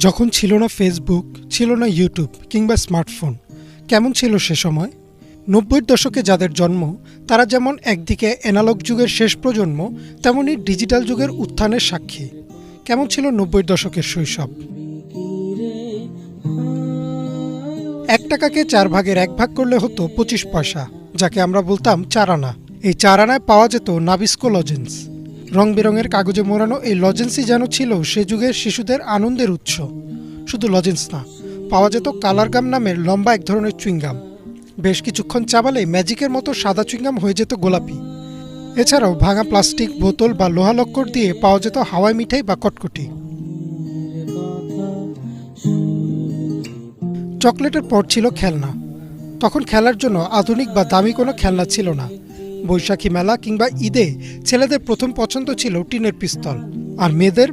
যখন ছিল না ফেসবুক, ছিল না ইউটিউব কিংবা স্মার্টফোন, কেমন ছিল সে সময়? ৯০-র দশকে যাদের জন্ম, তারা যেমন একদিকে অ্যানালগ যুগের শেষ প্রজন্ম, তেমনি ডিজিটাল যুগের উত্থানের সাক্ষী। কেমন ছিল ৯০-র দশকের শৈশব? ১ টাকাকে ৪ ভাগের ১ ভাগ করলে হতো ২৫ পয়সা, যাকে আমরা বলতাম ৪ আনা। এই ৪ আনায় পাওয়া যেত নাবিস্কো লজেন্স। রং বেরঙের কাগজে মোড়ানো এই লজেন্সই যেন ছিল সে যুগের শিশুদের আনন্দের উৎস। শুধু লজেন্স না, পাওয়া যেত কালারগাম নামের লম্বা এক ধরনের চুইংগাম। বেশ কিছুক্ষণ চাবালেই ম্যাজিকের মতো সাদা চুইংগাম হয়ে যেত গোলাপি। এছাড়াও ভাঙা প্লাস্টিক, বোতল বা লোহা লক্কর দিয়ে পাওয়া যেত হাওয়াই মিঠাই বা কটকটি। চকলেটের পর ছিল খেলনা। তখন খেলার জন্য আধুনিক বা দামি কোনো খেলনা ছিল না। বৈশাখী মেলা কিংবা ঈদে ছেলেদের প্রথম পছন্দ ছিল টিনের পিস্তল, আর মেয়েদের